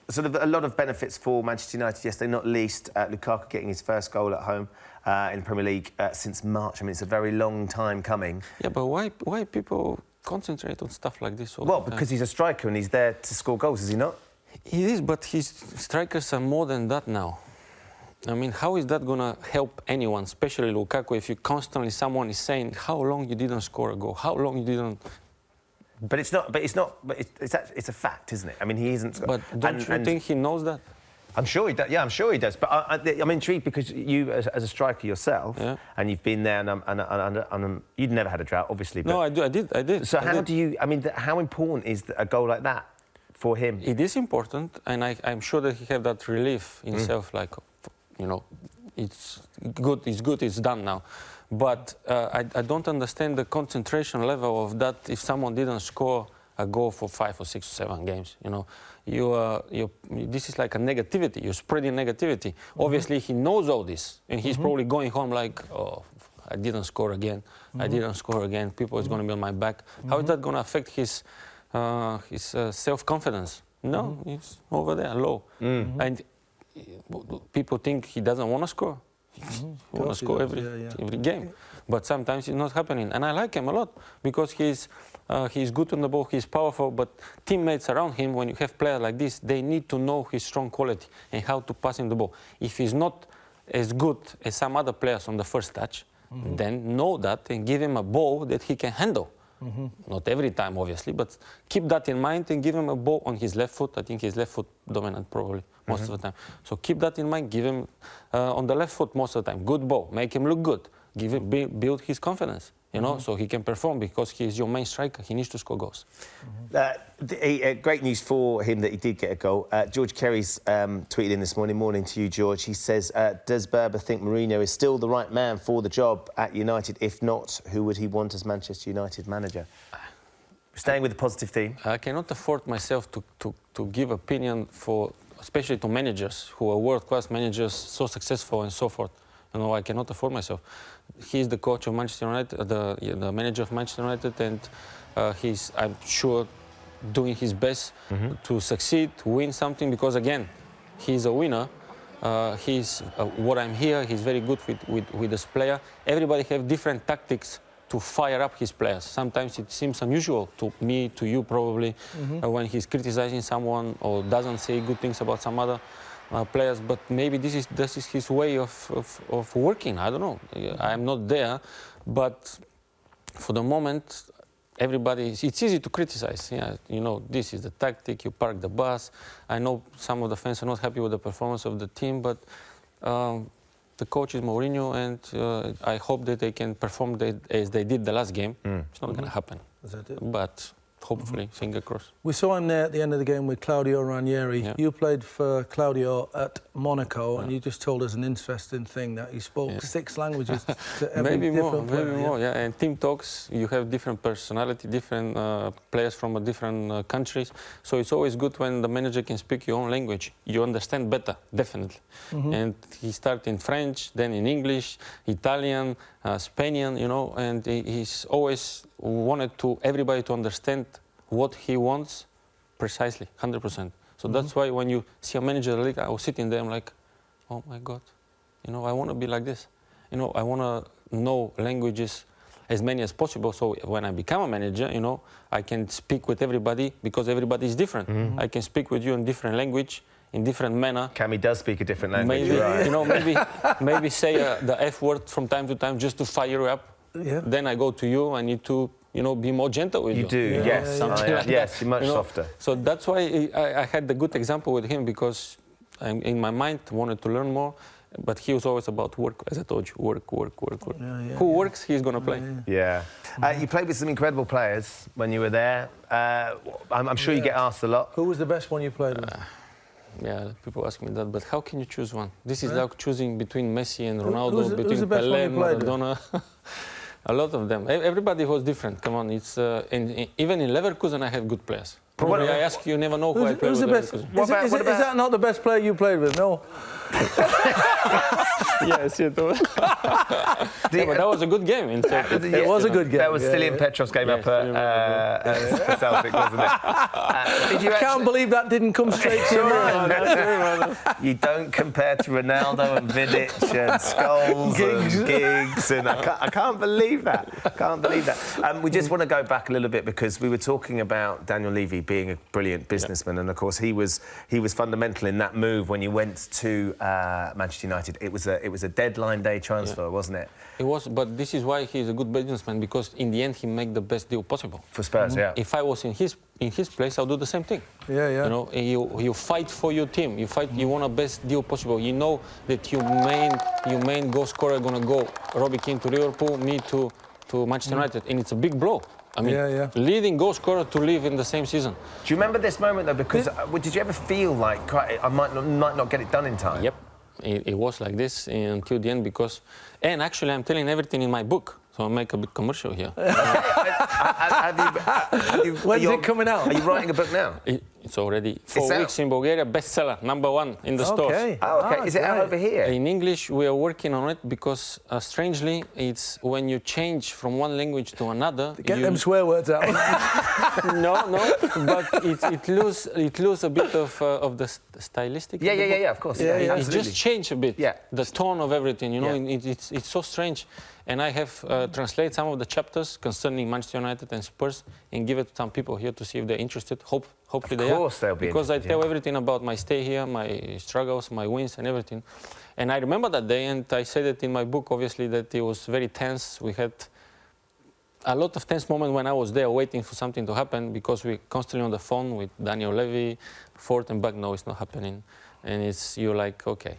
sort of a lot of benefits for Manchester United yesterday, not least Lukaku getting his first goal at home in the Premier League since March. I mean, it's a very long time coming. Yeah, but why people concentrate on stuff like this? Well, because he's a striker and he's there to score goals, is he not? He is, but his strikers are more than that now. I mean, how is that going to help anyone, especially Lukaku, if you constantly someone is saying how long you didn't score a goal, how long you didn't... But it's not. But it's a fact, isn't it? I mean, he isn't. But don't you think he knows that? I'm sure he does. Yeah, I'm sure he does. But I'm intrigued because you, as a striker yourself, and you've been there, and you'd never had a drought, obviously. But no, I did. So how do you? I mean, how important is a goal like that for him? It is important, and I'm sure that he have that relief in himself. Like, you know, it's good. It's good. It's done now. But I don't understand the concentration level of that if someone didn't score a goal for 5 or 6 or 7 games. You know, this is like a negativity. You're spreading negativity. Obviously, he knows all this, and he's probably going home like, oh, I didn't score again. I didn't score again. People is going to be on my back. How is that going to affect his self-confidence? No, it's over there, low. And people think he doesn't want to score. He wants to score every game, but sometimes it's not happening. And I like him a lot because he's good on the ball, he's powerful. But teammates around him, when you have players like this, they need to know his strong quality and how to pass him the ball. If he's not as good as some other players on the first touch, then know that and give him a ball that he can handle. Not every time, obviously, but keep that in mind and give him a ball on his left foot. I think his left foot dominant probably most of the time. So keep that in mind. Give him on the left foot most of the time. Good ball. Make him look good. Give him build his confidence. You know, so he can perform because he is your main striker. He needs to score goals. Great news for him that he did get a goal. George Kerry's tweeted in this morning. Morning to you, George. He says, does Berba think Mourinho is still the right man for the job at United? If not, who would he want as Manchester United manager? Staying with the positive theme. I cannot afford myself to give opinion for, especially to managers who are world-class managers, so successful and so forth. You know, I cannot afford myself. He's the coach of Manchester United, the manager of Manchester United, and he's, I'm sure, doing his best to succeed, win something. Because again, he's a winner. He's what I'm here. He's very good with this player. Everybody have different tactics to fire up his players. Sometimes it seems unusual to me, to you probably, when he's criticizing someone or doesn't say good things about some other players, but maybe this is his way of working. I don't know. I'm not there, but for the moment, everybody. It's easy to criticize. Yeah, you know, this is the tactic. You park the bus. I know some of the fans are not happy with the performance of the team, but the coach is Mourinho, and I hope that they can perform as they did the last game. It's not going to happen, but hopefully, finger crossed. We saw him there at the end of the game with Claudio Ranieri. Yeah. You played for Claudio at Monaco, and you just told us an interesting thing that he spoke 6 languages to every different player. Maybe more, yeah. And team talks, you have different personality, different players from different countries. So it's always good when the manager can speak your own language. You understand better, definitely. And he started in French, then in English, Italian, Spanish, you know, and he's always wanted to everybody to understand what he wants precisely, 100%. So that's why when you see a manager like I was sitting there, I'm like, oh my God, you know, I want to be like this. You know, I want to know languages as many as possible. So when I become a manager, you know, I can speak with everybody because everybody is different. I can speak with you in different language, in different manner. Cammy does speak a different language. Maybe, right. you know, maybe say the F word from time to time just to fire you up. Then I go to you. I need to, you know, be more gentle with you. You do, yes. Yes, you're much softer. So that's why I had the good example with him, because in my mind wanted to learn more. But he was always about work, as I told you, work. Who works, he's going to play. You played with some incredible players when you were there. I'm sure you get asked a lot. Who was the best one you played with? Yeah, people ask me that, but how can you choose one? This is like choosing between Messi and Ronaldo, between Pelé and Maradona. A lot of them. Everybody was different. Come on, it's even in Leverkusen I have good players. Probably I ask you, never know who I played with. Who's the best? Is that not the best player you played with? No. Yes, it was. But that was a good game. In fact. It was a good game. That was Stilian Petrov's game up at Celtic, wasn't it? I can't believe that didn't come straight to your mind. You don't compare to Ronaldo and Vidic and Scholes and Giggs, and I can't believe that. We just want to go back a little bit because we were talking about Daniel Levy being a brilliant businessman, and of course he was fundamental in that move when you went to Manchester United. It was a deadline day transfer, wasn't it? It was, but this is why he's a good businessman, because in the end he made the best deal possible For Spurs, yeah. If I was in his place, I'll do the same thing. Yeah. You know, you fight for your team. You want the best deal possible. You know that your main goal scorer gonna go. Robbie Keane to Liverpool, me to Manchester United, and it's a big blow. I mean, leading goal scorer to leave in the same season. Do you remember this moment though? Because did you ever feel like I might not get it done in time? Yep. It was like this until the end because... And actually, I'm telling everything in my book, so I'll make a big commercial here. When's it coming out? Are you writing a book now? It's already 4 weeks in Bulgaria, bestseller, #1 in the stores. Oh, okay. Is it out over here? In English, we are working on it because, strangely, it's when you change from one language to another... Get them swear words out. No, but it loses a bit of the stylistic. Yeah, of course. Yeah, it just changed a bit. Yeah. The tone of everything, you know, it's so strange. And I have translated some of the chapters concerning Manchester United and Spurs and give it to some people here to see if they're interested. Hopefully they are. Of course they'll be because interested, I tell everything about my stay here, my struggles, my wins and everything. And I remember that day, and I said it in my book, obviously, that it was very tense. We had a lot of tense moments when I was there waiting for something to happen because we're constantly on the phone with Daniel Levy, forth and back. No, it's not happening. And you're like, okay,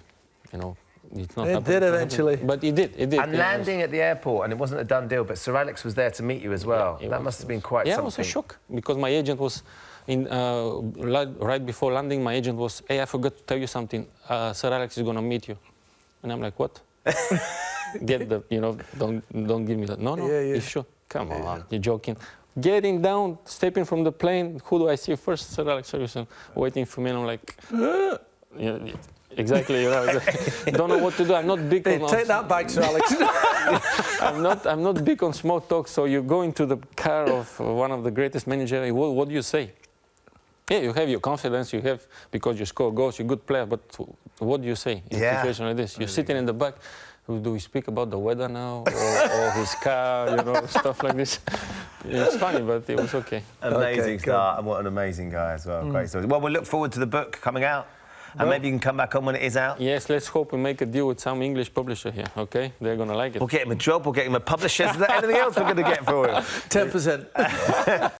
you know, it's not happening. It did eventually. But it did. And landing at the airport, and it wasn't a done deal, but Sir Alex was there to meet you as well. That must have been quite something. Yeah, it was a shock because my agent was right before landing. My agent was, hey, I forgot to tell you something. Sir Alex is going to meet you. And I'm like, what? Get the, you know, don't give me that. No, you sure? Come on, you're joking. Getting down, stepping from the plane, who do I see first? Sir Alex Ferguson waiting for me, and I'm like, exactly, you know, don't know what to do. I'm not big on... Take that back, Sir Alex. I'm not big on small talk, so you go into the car of one of the greatest managers, what do you say? Yeah, you have your confidence, you have, because you score goals, you're a good player, but what do you say in a situation like this? You're sitting in the back, do we speak about the weather now, or his car, you know, stuff like this? It's funny, but it was okay. Amazing start, and what an amazing guy as well. Great story. Well, we'll look forward to the book coming out. And maybe you can come back on when it is out. Yes, let's hope we make a deal with some English publisher here, OK? They're going to like it. We'll get him a job, we'll get him a publisher. Is there anything else we're going to get for him? 10%.